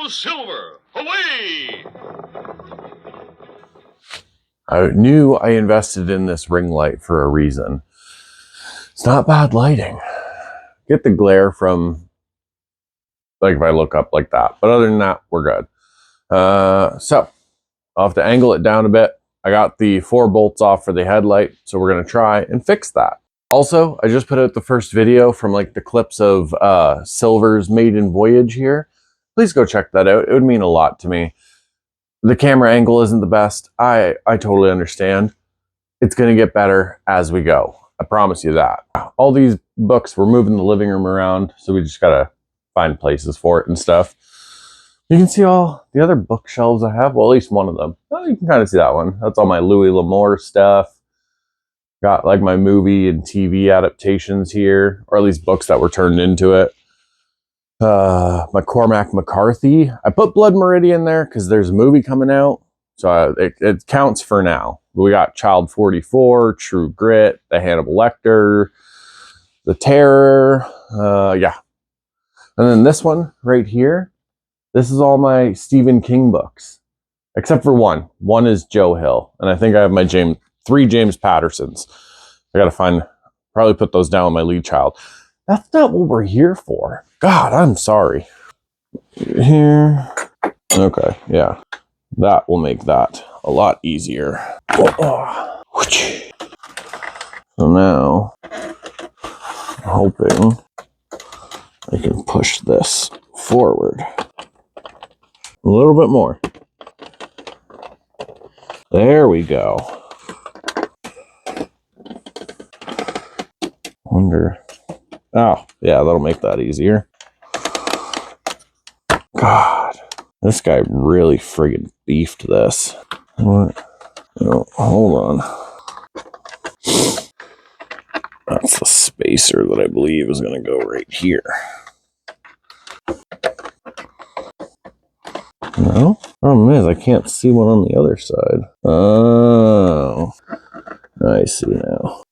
go silver. Away! I knew I invested in this ring light for a reason. It's not bad lighting. Get the glare from, like, if I look up like that. But other than that, we're good. So, I'll have to angle it down a bit. I got the 4 bolts off for the headlight, so we're going to try and fix that. Also, I just put out the first video from like the clips of Silver's maiden voyage here. Please go check that out. It would mean a lot to me. The camera angle isn't the best. I totally understand. It's going to get better as we go. I promise you that. All these books, we're moving the living room around, so we just got to find places for it and stuff. You can see all the other bookshelves I have. Well, at least one of them. Oh, you can kind of see that one. That's all my Louis L'Amour stuff. Got like my movie and TV adaptations here, or at least books that were turned into it. My Cormac McCarthy. I put Blood Meridian there because there's a movie coming out, so it counts for now. We got Child 44, True Grit, The Hannibal Lecter, The Terror, yeah. And then this one right here, this is all my Stephen King books, except for one. One is Joe Hill, and I think I have my 3 James Pattersons. I gotta probably put those down on my lead child. That's not what we're here for. God, I'm sorry. Here. Okay, yeah. That will make that a lot easier. So now, I'm hoping I can push this forward a little bit more. There we go. Wonder. Oh, yeah, that'll make that easier. God, this guy really friggin' beefed this. What? Oh, hold on. That's the spacer that I believe is going to go right here. No? Problem is, I can't see one on the other side. Oh, I see now.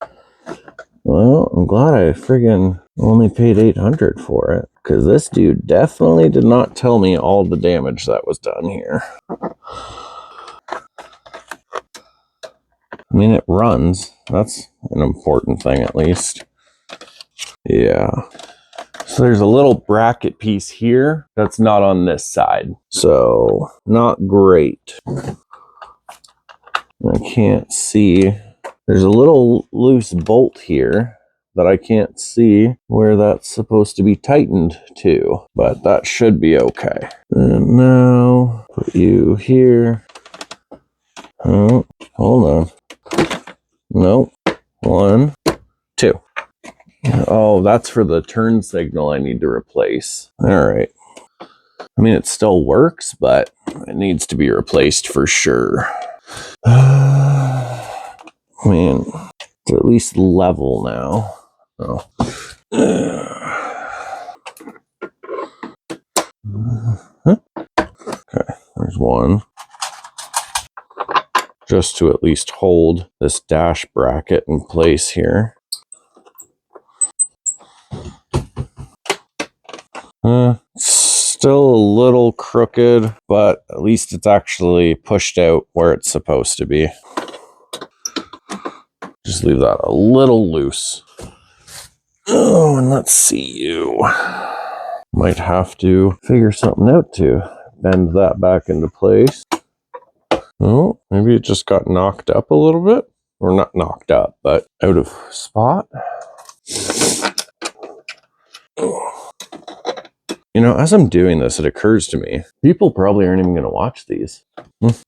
Well, I'm glad I friggin' only paid $800 for it, because this dude definitely did not tell me all the damage that was done here. I mean, it runs. That's an important thing, at least. Yeah. So there's a little bracket piece here that's not on this side. So, not great. I can't see. There's a little loose bolt here that I can't see where that's supposed to be tightened to, but that should be okay. And now, put you here. Oh, hold on. Nope. 1, 2. Oh, that's for the turn signal I need to replace. All right. I mean, it still works, but it needs to be replaced for sure. I mean, it's at least level now. Oh. Okay, there's one. Just to at least hold this dash bracket in place here. Still a little crooked, but at least it's actually pushed out where it's supposed to be. Just leave that a little loose. Oh, and let's see you. Might have to figure something out to bend that back into place. Oh, maybe it just got knocked up a little bit. Or not knocked up, but out of spot. You know, as I'm doing this, it occurs to me, people probably aren't even going to watch these.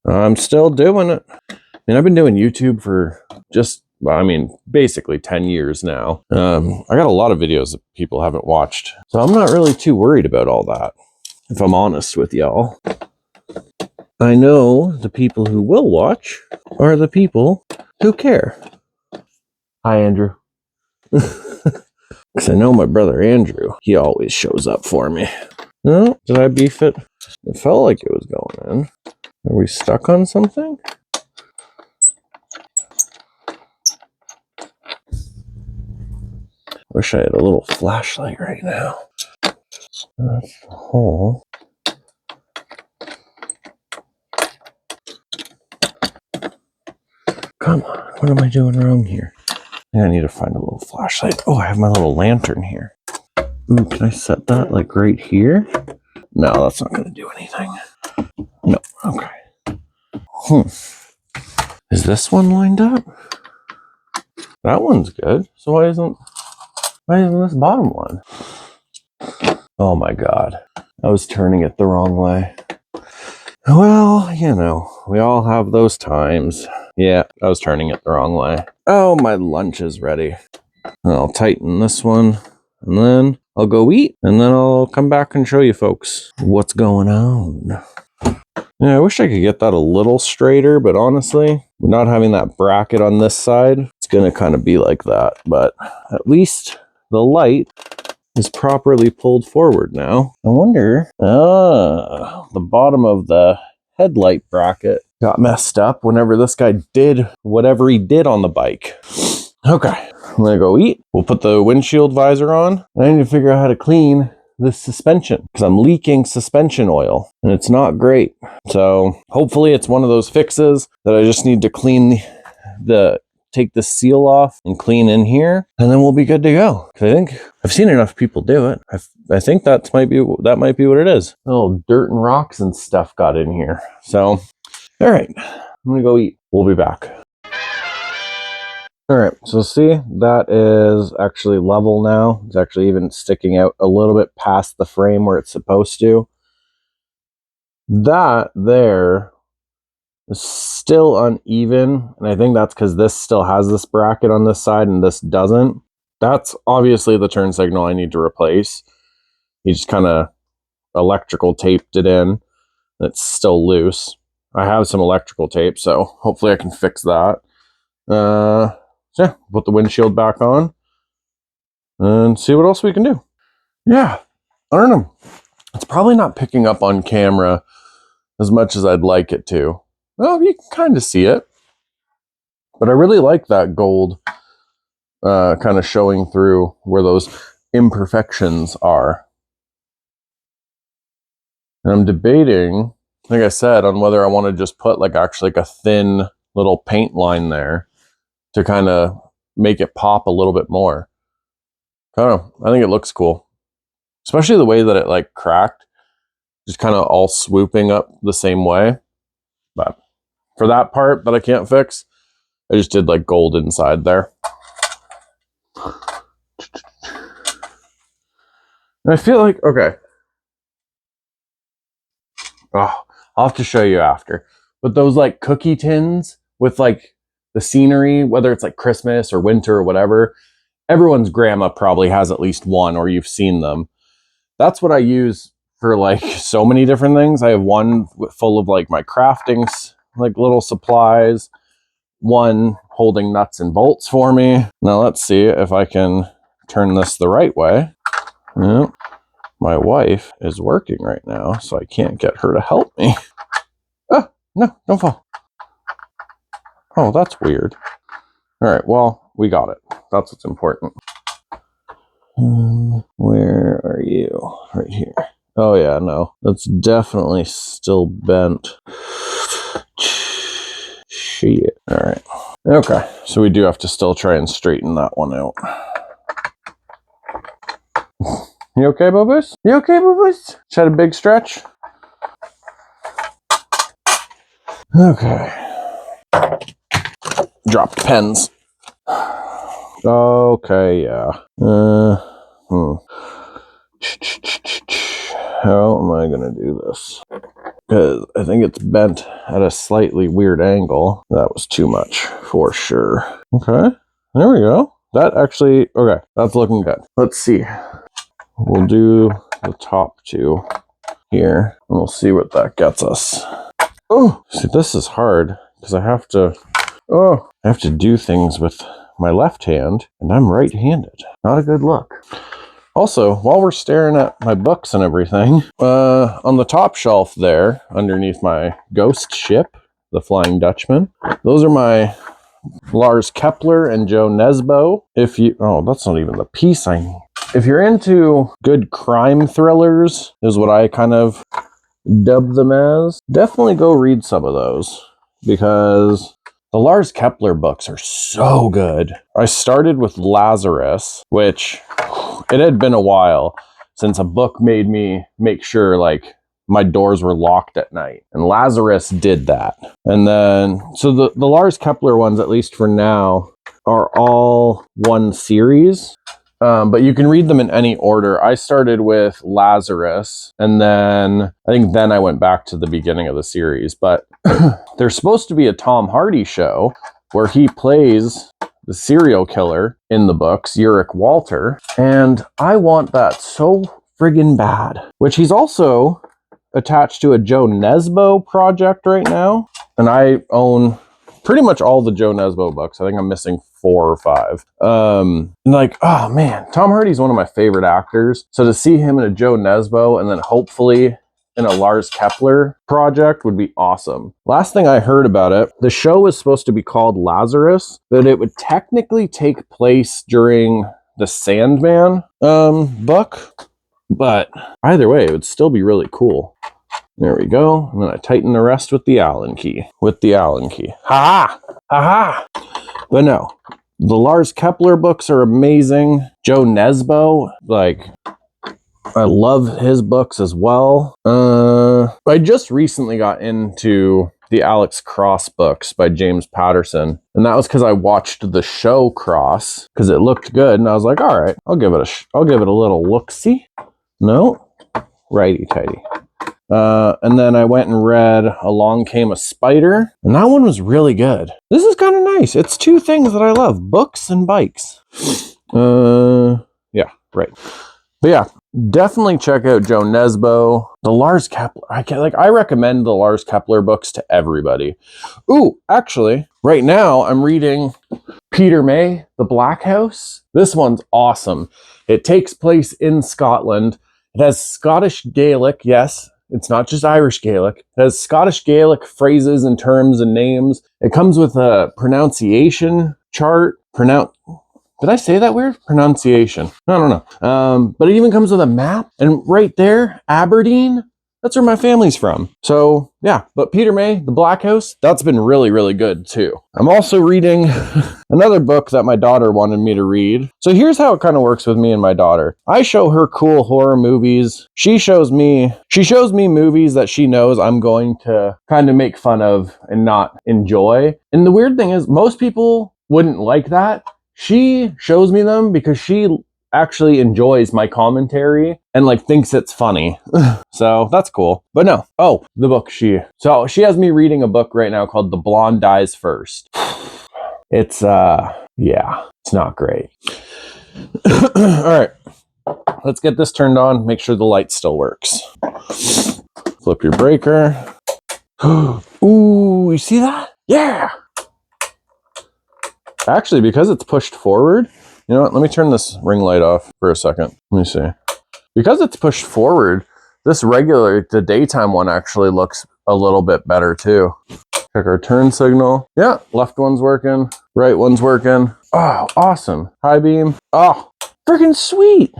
I'm still doing it. I mean, I've been doing YouTube for just, I mean, basically 10 years now. I got a lot of videos that people haven't watched. So I'm not really too worried about all that, if I'm honest with y'all. I know the people who will watch are the people who care. Hi, Andrew. Because I know my brother Andrew, he always shows up for me. No, did I beef it? It felt like it was going in. Are we stuck on something? Wish I had a little flashlight right now. That's the hole. come on. What am I doing wrong here? I need to find a little flashlight. Oh, I have my little lantern here. Ooh, can I set that like right here? No, that's not going to do anything. No, okay. Is this one lined up? That one's good. So why isn't this bottom one? Oh my God. I was turning it the wrong way. Well, you know, we all have those times. Yeah, I was turning it the wrong way. Oh, my lunch is ready. And I'll tighten this one, and then I'll go eat, and then I'll come back and show you folks what's going on. Yeah, I wish I could get that a little straighter, but honestly, not having that bracket on this side, it's gonna kind of be like that. But at least the light is properly pulled forward now. I wonder, the bottom of the headlight bracket got messed up whenever this guy did whatever he did on the bike. Okay, I'm gonna go eat. We'll put the windshield visor on. I need to figure out how to clean this suspension because I'm leaking suspension oil and it's not great. So hopefully it's one of those fixes that I just need to clean take the seal off and clean in here, and then we'll be good to go. I think I've seen enough people do it. I think that might be what it is. Oh, dirt and rocks and stuff got in here. So, all right, I'm gonna go eat. We'll be back. All right, so see, that is actually level now. It's actually even sticking out a little bit past the frame where it's supposed to. That there is still uneven, and I think that's because this still has this bracket on this side and this doesn't. That's obviously the turn signal I need to replace. He just kind of electrical taped it in. It's still loose. I have some electrical tape, so hopefully I can fix that. So yeah, put the windshield back on and see what else we can do. Yeah, I don't know. It's probably not picking up on camera as much as I'd like it to. Well, you can kind of see it. But I really like that gold kind of showing through where those imperfections are. And I'm debating, like I said, on whether I want to just put like actually like a thin little paint line there to kind of make it pop a little bit more. I don't know. I think it looks cool. Especially the way that it like cracked. Just kind of all swooping up the same way. But for that part that I can't fix, I just did like gold inside there. And I feel like, okay. Oh, I'll have to show you after. But those like cookie tins with like the scenery, whether it's like Christmas or winter or whatever, everyone's grandma probably has at least one or you've seen them. That's what I use for like so many different things. I have one full of like my craftings, like little supplies, one holding nuts and bolts for me. Now let's see if I can turn this the right way. Yep. My wife is working right now, so I can't get her to help me. Oh, no, don't fall. Oh, that's weird. All right, well, we got it. That's what's important. Where are you? Right here. Oh yeah, no, that's definitely still bent. Shit. All right. Okay, so we do have to still try and straighten that one out. You okay, Bubba's? You okay, Bubba's? Just had a big stretch? Okay. Dropped pens. Okay, yeah. How am I gonna do this? Because I think it's bent at a slightly weird angle. That was too much for sure. Okay, there we go. That actually, okay, that's looking good. Let's see. We'll do the top two here, and we'll see what that gets us. Oh, see, this is hard because I have to do things with my left hand, and I'm right-handed. Not a good look. Also, while we're staring at my books and everything, on the top shelf there, underneath my ghost ship, the Flying Dutchman, those are my Lars Kepler and Joe Nesbo. That's not even the piece I need. If you're into good crime thrillers, is what I kind of dub them as, definitely go read some of those, because The Lars Kepler books are so good. I started with Lazarus, which it had been a while since a book made me make sure like my doors were locked at night. And Lazarus did that. And then, so the Lars Kepler ones, at least for now, are all one series. But you can read them in any order. I started with Lazarus, and then I went back to the beginning of the series. But there's supposed to be a Tom Hardy show where he plays the serial killer in the books, Ulrich Walter, and I want that so friggin' bad. Which he's also attached to a Joe Nesbo project right now, and I own pretty much all the Joe Nesbo books. I think I'm missing 4 or 5. And like, oh man, Tom Hardy's one of my favorite actors. So to see him in a Joe Nesbo and then hopefully in a Lars Kepler project would be awesome. Last thing I heard about it, the show was supposed to be called Lazarus, but it would technically take place during the Sandman book. But either way, it would still be really cool. There we go. And then I tighten the rest with the Allen key. Ha-ha! Ha-ha! But no, the Lars Kepler books are amazing. Joe Nesbo, like, I love his books as well. I just recently got into the Alex Cross books by James Patterson. And that was because I watched the show Cross, because it looked good. And I was like, all right, I'll give it a little look-see. No, righty-tighty. And then I went and read Along Came a Spider, and that one was really good. This is kind of nice. It's 2 things that I love, books and bikes. Yeah, right. But yeah, definitely check out Joe Nesbo. The Lars Kepler, I recommend the Lars Kepler books to everybody. Ooh, actually, right now I'm reading Peter May, The Black House. This one's awesome. It takes place in Scotland. It has Scottish Gaelic, yes. It's not just Irish Gaelic. It has Scottish Gaelic phrases and terms and names. It comes with a pronunciation chart. Did I say that weird? Pronunciation. I don't know. But it even comes with a map. And right there, Aberdeen, that's where my family's from. So yeah, but Peter May, The Black House, that's been really, really good too. I'm also reading another book that my daughter wanted me to read. So here's how it kind of works with me and my daughter. I show her cool horror movies. She shows me movies that she knows I'm going to kind of make fun of and not enjoy. And the weird thing is, most people wouldn't like that. She shows me them because she actually enjoys my commentary and like thinks it's funny. So that's cool. But no. Oh, the book she has me reading a book right now called The Blonde Dies First. It's it's not great. All right. Let's get this turned on, make sure the light still works. Flip your breaker. Ooh, you see that? Yeah. Actually, because it's pushed forward, you know what? Let me turn this ring light off for a second. Let me see. Because it's pushed forward, the daytime one actually looks a little bit better too. Check our turn signal. Yeah, left one's working, right one's working. Oh, awesome. High beam. Oh, freaking sweet.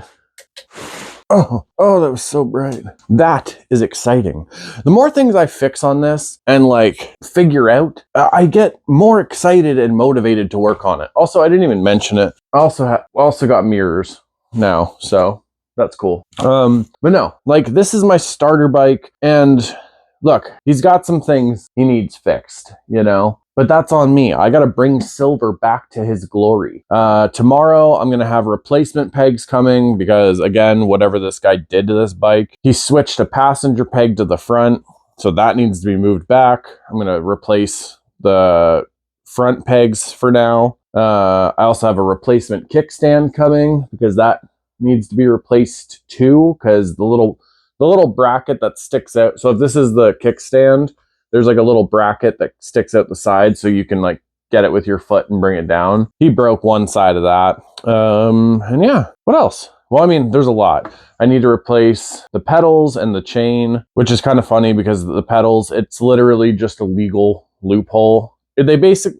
Oh, that was so bright. That is exciting. The more things I fix on this and like figure out, I get more excited and motivated to work on it. Also, I didn't even mention it. I also got mirrors now, so that's cool. But no, like this is my starter bike, and look, he's got some things he needs fixed, you know? But that's on me. I got to bring silver back to his glory. Tomorrow, I'm going to have replacement pegs coming because, again, whatever this guy did to this bike, he switched a passenger peg to the front. So that needs to be moved back. I'm going to replace the front pegs for now. I also have a replacement kickstand coming because that needs to be replaced too, because the little bracket that sticks out. So if this is the kickstand, there's like a little bracket that sticks out the side so you can like get it with your foot and bring it down. He broke one side of that. And yeah, what else? Well, I mean, there's a lot. I need to replace the pedals and the chain, which is kind of funny because the pedals, it's literally just a legal loophole.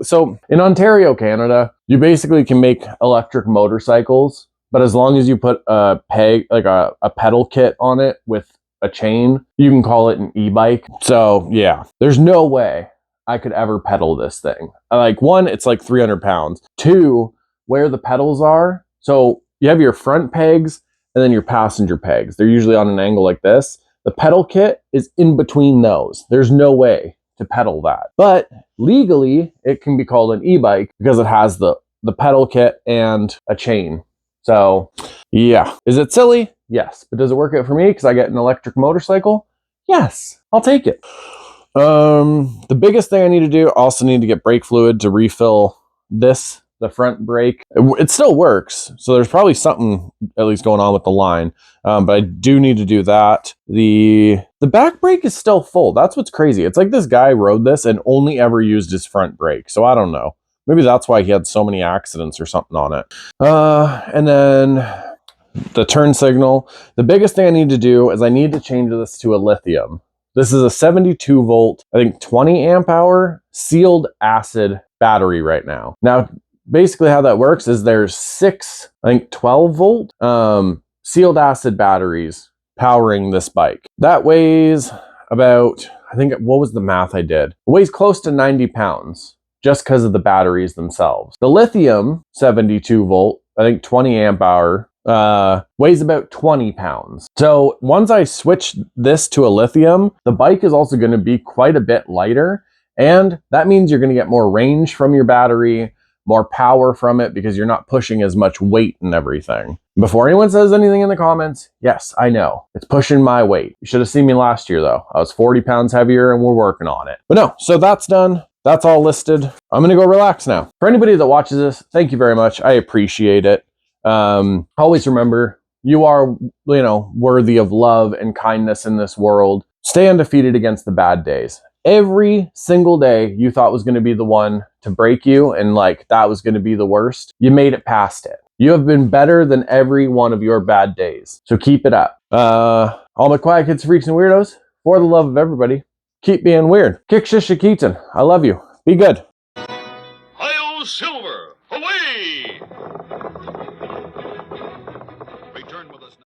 So in Ontario, Canada, you basically can make electric motorcycles, but as long as you put a peg, like a pedal kit on it with a chain, you can call it an e-bike. So yeah, there's no way I could ever pedal this thing. Like, one, it's like 300 pounds. Two, where the pedals are. So you have your front pegs and then your passenger pegs. They're usually on an angle like this. The pedal kit is in between those. There's no way to pedal that. But legally, it can be called an e-bike because it has the pedal kit and a chain. So yeah, is it silly? Yes. But does it work out for me because I get an electric motorcycle? Yes, I'll take it. The biggest thing I need to do, also need to get brake fluid to refill the front brake. It still works, so there's probably something at least going on with the line, but I do need to do that. The back brake is still full. That's what's crazy. It's like this guy rode this and only ever used his front brake, so I don't know. Maybe that's why he had so many accidents or something on it. And then the turn signal. The biggest thing I need to do is I need to change this to a lithium. This is a 72 volt, I think 20 amp hour sealed acid battery right now. Now, basically how that works is there's 6, I think 12 volt sealed acid batteries powering this bike. That weighs about, I think, what was the math I did? It weighs close to 90 pounds just because of the batteries themselves. The lithium 72 volt, I think 20 amp hour, weighs about 20 pounds. So once I switch this to a lithium, the bike is also going to be quite a bit lighter. And that means you're going to get more range from your battery, more power from it because you're not pushing as much weight and everything. Before anyone says anything in the comments, yes, I know. It's pushing my weight. You should have seen me last year though. I was 40 pounds heavier and we're working on it. But no, so that's done. That's all listed. I'm going to go relax now. For anybody that watches this, thank you very much. I appreciate it. Always remember, you are, worthy of love and kindness in this world. Stay undefeated against the bad days. Every single day you thought was going to be the one to break you and like that was going to be the worst, you made it past it. You have been better than every one of your bad days. So keep it up. All my quiet kids, freaks, and weirdos, for the love of everybody, keep being weird. Kick Shisha Keaton. I love you. Be good. Hail Silver!